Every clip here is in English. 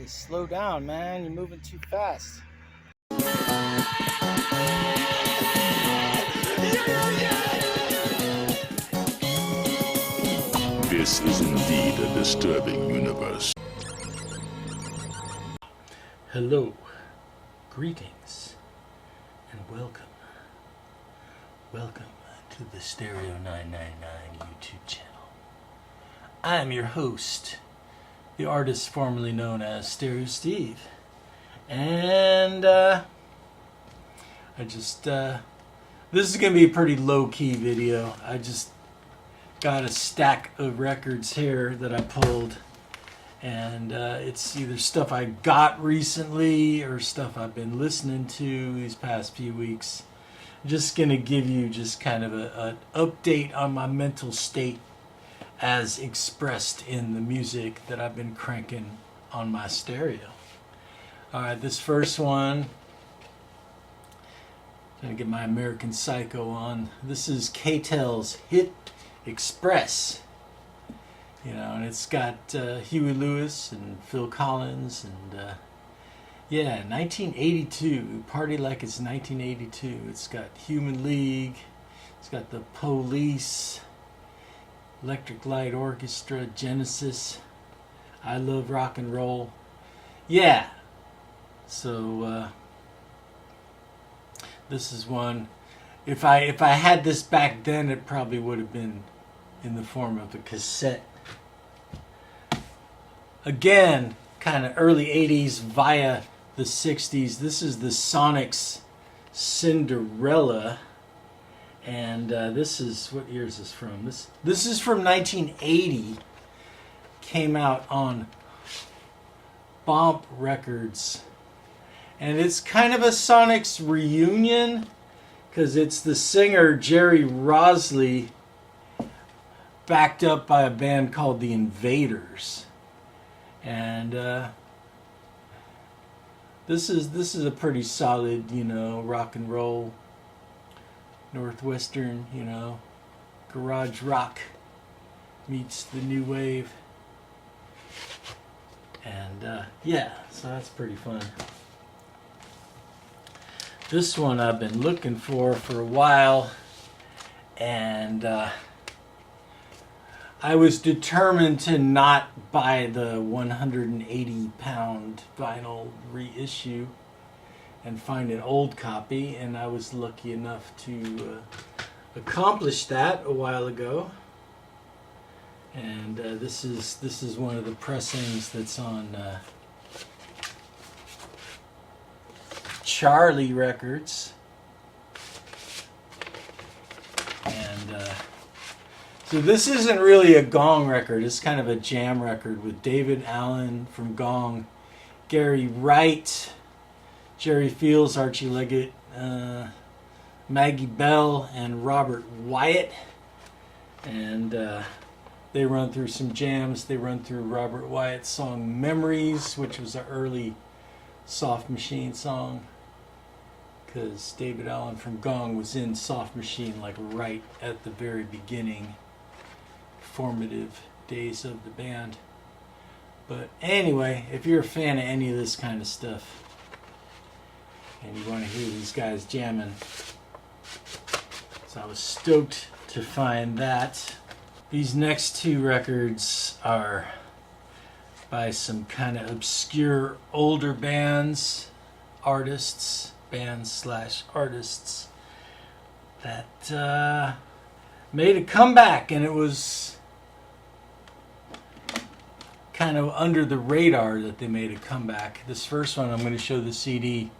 Hey, slow down, man. You're moving too fast. This is indeed a disturbing universe. Hello, greetings, and welcome. Welcome to the Stereo 999 YouTube channel. I am your host, the artist formerly known as Stereo Steve. And this is going to be a pretty low-key video. I just got a stack of records here that I pulled. And it's either stuff I got recently or stuff I've been listening to these past few weeks. I'm just going to give you just kind of an update on my mental state as expressed in the music that I've been cranking on my stereo. Alright, this first one, I'm going to get my American Psycho on. This is K-Tel's Hit Express. You know, and it's got Huey Lewis and Phil Collins and 1982, Party Like It's 1982. It's got Human League, it's got The Police, Electric Light Orchestra, Genesis, I Love Rock and Roll. Yeah, so this is one. If I had this back then, it probably would have been in the form of a cassette. Again, kind of early 80s via the 60s. This is the Sonics Cinderella. And this is, what year is this from? This is from 1980. Came out on Bomp Records. And it's kind of a Sonics reunion, because it's the singer Jerry Rosley backed up by a band called The Invaders. And this is a pretty solid, rock and roll, Northwestern, garage rock meets the new wave. And so that's pretty fun. This one I've been looking for a while, and I was determined to not buy the 180-pound vinyl reissue and find an old copy, and I was lucky enough to accomplish that a while ago. And this is one of the pressings that's on Charlie Records. And so this isn't really a Gong record. It's kind of a jam record with David Allen from Gong, Gary Wright, Jerry Fields, Archie Leggett, Maggie Bell, and Robert Wyatt. And they run through some jams. They run through Robert Wyatt's song Memories, which was an early Soft Machine song, because David Allen from Gong was in Soft Machine like right at the very beginning, formative days of the band. But anyway, if you're a fan of any of this kind of stuff and you want to hear these guys jamming, so I was stoked to find that. These next two records are by some kind of obscure older bands /artists that made a comeback, and it was kind of under the radar that they made a comeback. This first one, I'm going to show the CD.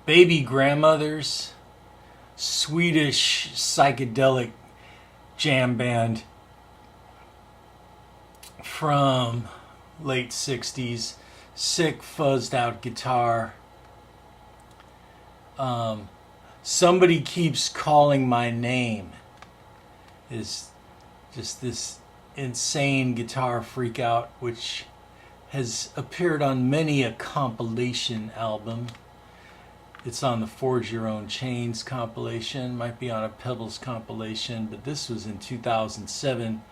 Baby Grandmothers, Swedish psychedelic jam band from late 60s. Sick, fuzzed out guitar. Somebody Keeps Calling My Name is just this insane guitar freak out, which has appeared on many a compilation album. It's on the Forge Your Own Chains compilation, might be on a Pebbles compilation, but this was in 2007.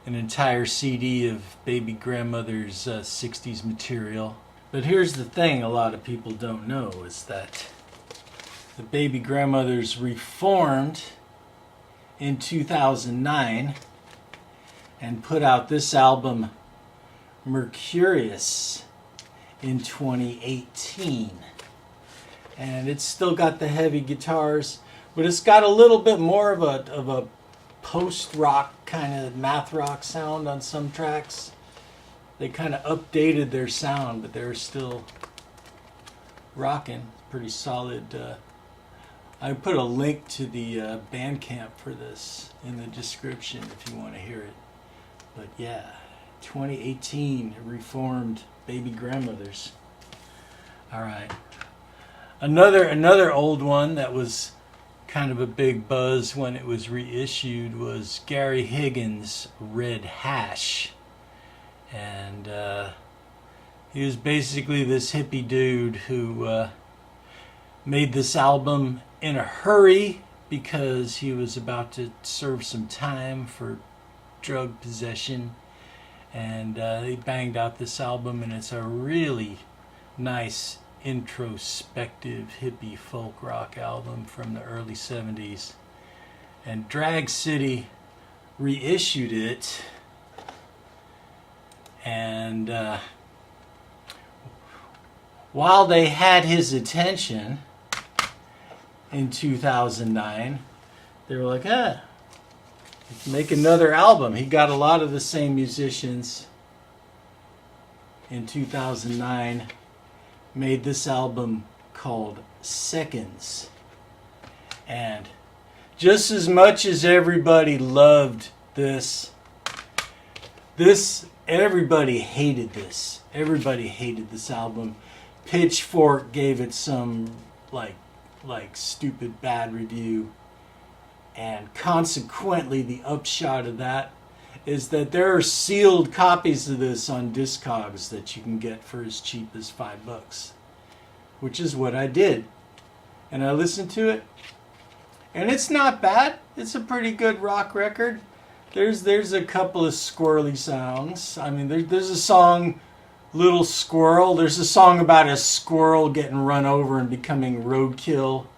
an entire CD of Baby Grandmother's 60s material. But here's the thing a lot of people don't know is that the Baby Grandmothers reformed in 2009 and put out this album Mercurius in 2018. And it's still got the heavy guitars, but it's got a little bit more of a post-rock kind of math rock sound on some tracks. They kind of updated their sound, but they're still rocking. Pretty solid. I put a link to the Bandcamp for this in the description if you want to hear it. But yeah, 2018 reformed Baby Grandmothers. All right. Another old one that was kind of a big buzz when it was reissued was Gary Higgins' Red Hash. And he was basically this hippie dude who made this album in a hurry because he was about to serve some time for drug possession. And he banged out this album, and it's a really nice introspective hippie folk rock album from the early 70s. And Drag City reissued it, and while they had his attention in 2009, they were like, let's make another album. He got a lot of the same musicians in 2009, made this album called Seconds. And just as much as everybody loved this, everybody hated this. Everybody hated this album. Pitchfork gave it some like stupid bad review. And consequently, the upshot of that is that there are sealed copies of this on Discogs that you can get for as cheap as $5, which is what I did. And I listened to it, and it's not bad. It's a pretty good rock record. There's a couple of squirrely songs. I mean, there's a song, Little Squirrel. There's a song about a squirrel getting run over and becoming roadkill.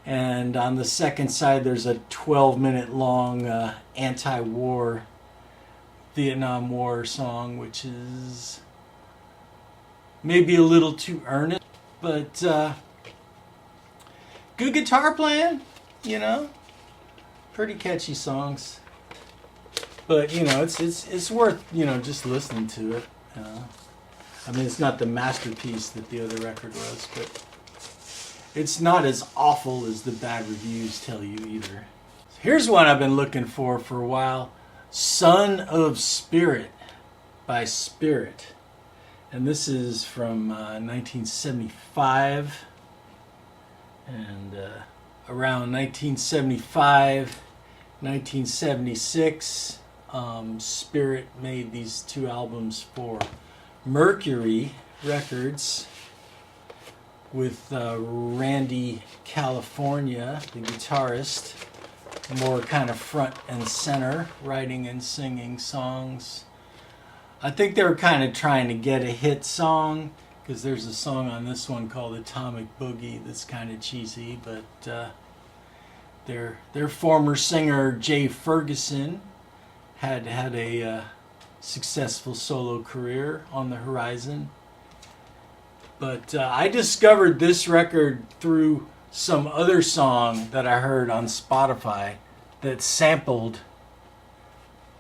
And on the second side, there's a 12-minute long anti-war Vietnam War song, which is maybe a little too earnest, but good guitar playing, pretty catchy songs. But it's worth just listening to it. I mean, it's not the masterpiece that the other record was, but it's not as awful as the bad reviews tell you either. Here's one I've been looking for a while. Son of Spirit by Spirit. And this is from 1975. And around 1975, 1976, Spirit made these two albums for Mercury Records with Randy California, the guitarist, more kind of front and center, writing and singing songs. I think they were kind of trying to get a hit song, because there's a song on this one called Atomic Boogie that's kind of cheesy, but their former singer Jay Ferguson had a successful solo career on the horizon. But I discovered this record through some other song that I heard on Spotify that sampled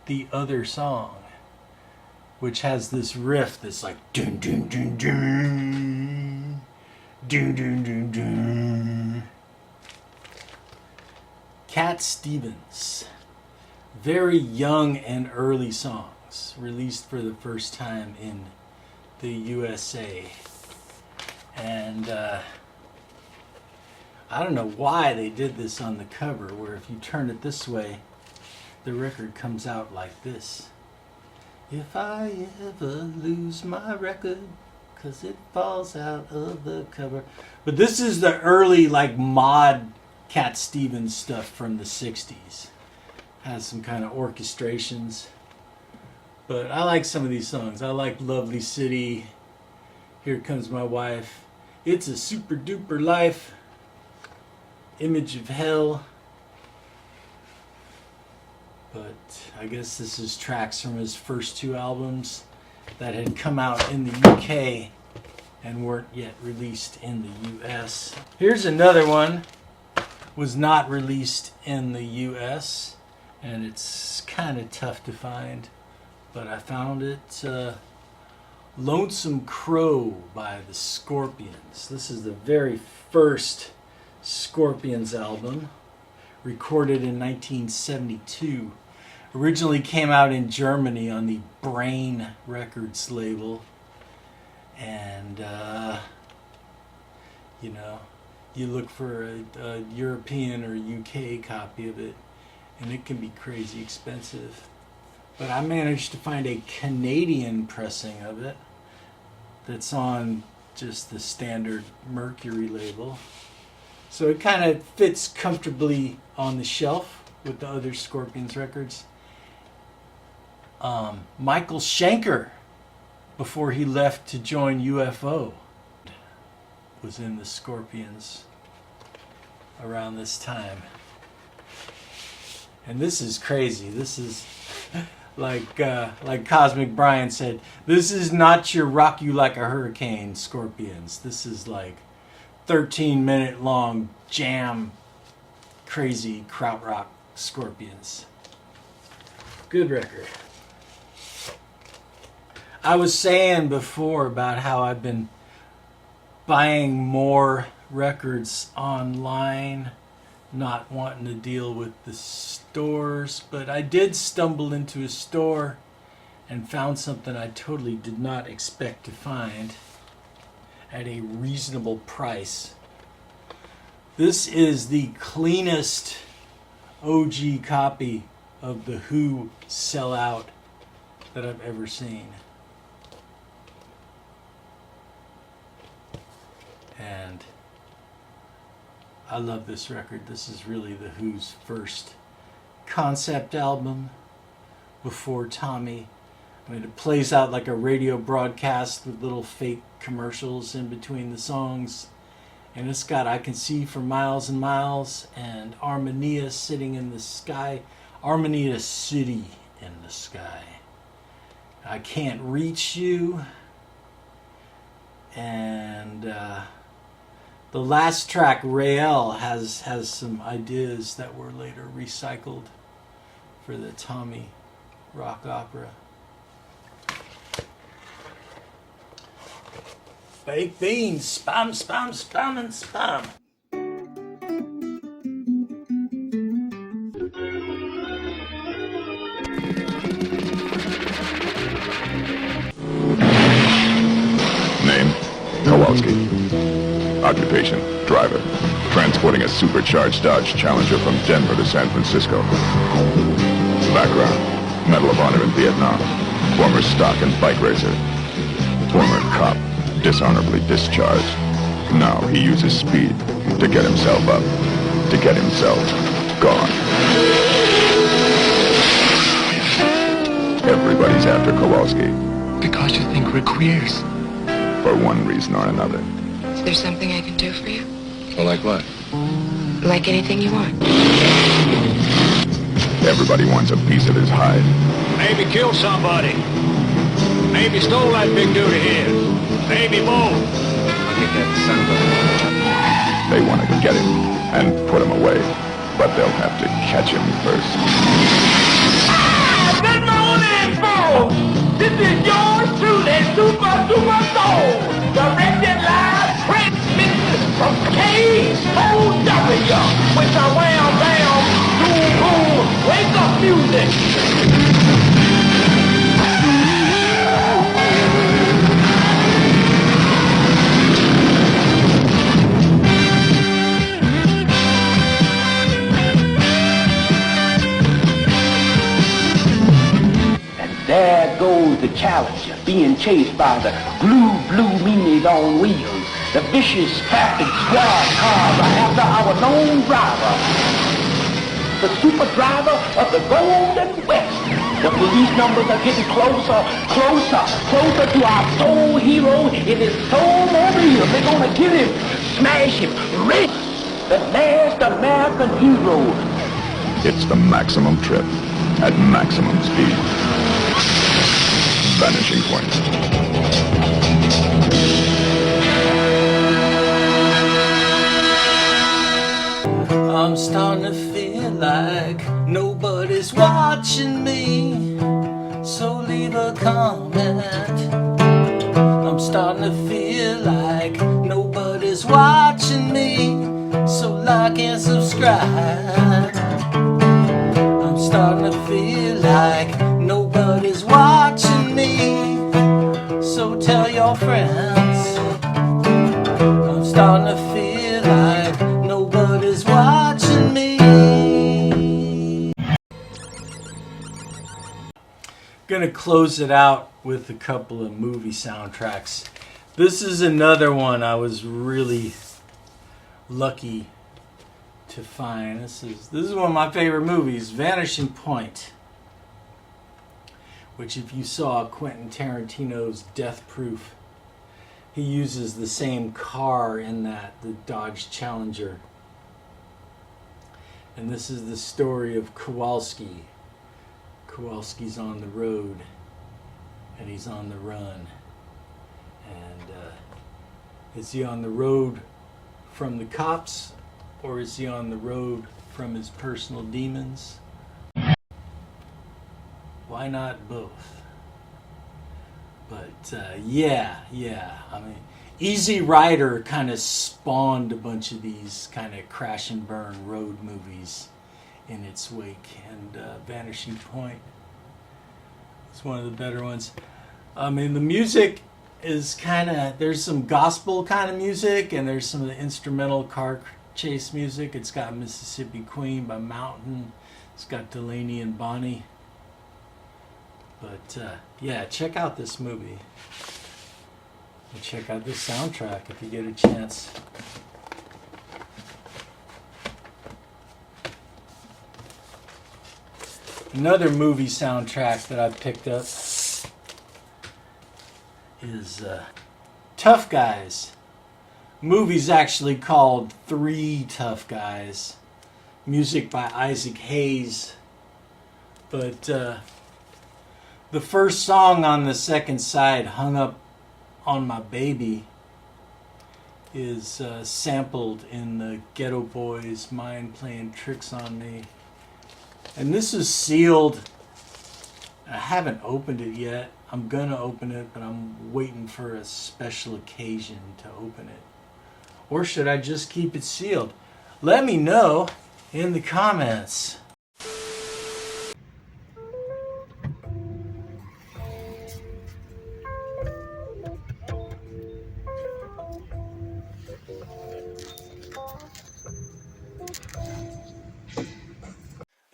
the other song, which has this riff that's like dun dun dun dun dun dun dun dun. Cat Stevens, very young and early songs, released for the first time in the USA. And I don't know why they did this on the cover, where if you turn it this way, the record comes out like this. If I ever lose my record, 'cause it falls out of the cover. But this is the early mod Cat Stevens stuff from the 60s. Has some kind of orchestrations. But I like some of these songs. I like Lovely City, Here Comes My Wife, It's a Super Duper Life, Image of Hell. But I guess this is tracks from his first two albums that had come out in the UK and weren't yet released in the US. Here's another one, was not released in the US, and it's kind of tough to find, but I found it. Lonesome Crow by the Scorpions. This is the very first Scorpions album, recorded in 1972. Originally came out in Germany on the Brain Records label. And, you know, you look for a European or UK copy of it, and it can be crazy expensive. But I managed to find a Canadian pressing of it that's on just the standard Mercury label. So it kind of fits comfortably on the shelf with the other Scorpions records. Michael Schenker, before he left to join UFO, was in the Scorpions around this time. And this is crazy. This is like Cosmic Brian said, this is not your rock you like a hurricane Scorpions. This is like 13-minute long jam, crazy krautrock Scorpions. Good record. I was saying before about how I've been buying more records online, not wanting to deal with the stores, but I did stumble into a store and found something I totally did not expect to find at a reasonable price. This is the cleanest OG copy of the Who Sell Out that I've ever seen. And I love this record. This is really the Who's first concept album before Tommy. I mean, it plays out like a radio broadcast with little fake commercials in between the songs. And it's got I Can See for Miles and Miles and Armonia Sitting in the Sky. Armonia City in the Sky. I Can't Reach You. And the last track, Rael, has some ideas that were later recycled for the Tommy rock opera. Baked beans, spam, spam, spam, and spam. Name, Kowalski. Occupation, driver. Transporting a supercharged Dodge Challenger from Denver to San Francisco. Background, Medal of Honor in Vietnam. Former stock and bike racer. Former cop, dishonorably discharged. Now he uses speed to get himself up, to get himself gone. Everybody's after Kowalski. Because you think we're queers. For one reason or another. Is there something I can do for you? Well, like what? Like anything you want. Everybody wants a piece of his hide. Maybe killed somebody. Maybe stole that big dude of his. Maybe both. I'll get that son of a... They want to get him and put him away, but they'll have to catch him first. Good morning, folks. This is yours truly, Super Soul, directed live transmission from KOW with the wham bam, boom boom, wake up music. There goes the Challenger, being chased by the blue meanies on wheels. The vicious traffic squad cars are after our lone driver, the super driver of the Golden West. The police numbers are getting closer, closer, closer to our soul hero in his soul-mobile. They're gonna kill him, smash him, rip the last American hero. It's the maximum trip at maximum speed. Vanishing Point. I'm starting to feel like nobody's watching me, so leave a comment. I'm starting to feel like nobody's watching me, so like and subscribe. I'm starting to feel like nobody's watching me, so tell your friends. I'm starting to feel like nobody's watching me. Gonna close it out with a couple of movie soundtracks. This is another one I was really lucky to find. This is one of my favorite movies, Vanishing Point, which if you saw Quentin Tarantino's Death Proof, he uses the same car in that, the Dodge Challenger. And this is the story of Kowalski. Kowalski's on the road and he's on the run. And is he on the road from the cops, or is he on the road from his personal demons? Why not both? But yeah. I mean, Easy Rider kind of spawned a bunch of these kind of crash and burn road movies in its wake, and Vanishing Point is one of the better ones. I mean, the music is kind of, there's some gospel kind of music, and there's some of the instrumental car chase music. It's got Mississippi Queen by Mountain. It's got Delaney and Bonnie. But yeah, check out this movie. And check out this soundtrack if you get a chance. Another movie soundtrack that I've picked up is Tough Guys. Movie's actually called Three Tough Guys. Music by Isaac Hayes. But the first song on the second side, Hung Up on My Baby, is sampled in the Ghetto Boys' Mind Playing Tricks on Me. And this is sealed. I haven't opened it yet. I'm gonna open it, but I'm waiting for a special occasion to open it. Or should I just keep it sealed? Let me know in the comments.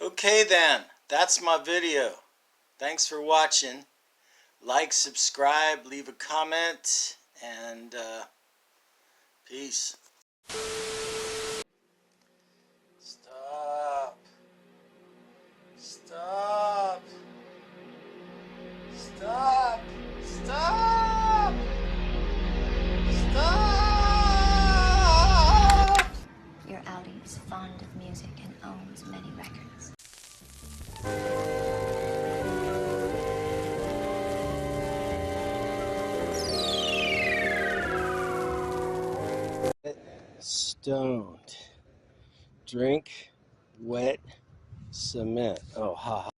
Okay then, that's my video. Thanks for watching. Like, subscribe, leave a comment, and peace. Stop. Stop. Stop. Stop. Stop. Your Audi is fond of music and owns many records. Stoned. Drink wet cement. Oh, ha ha.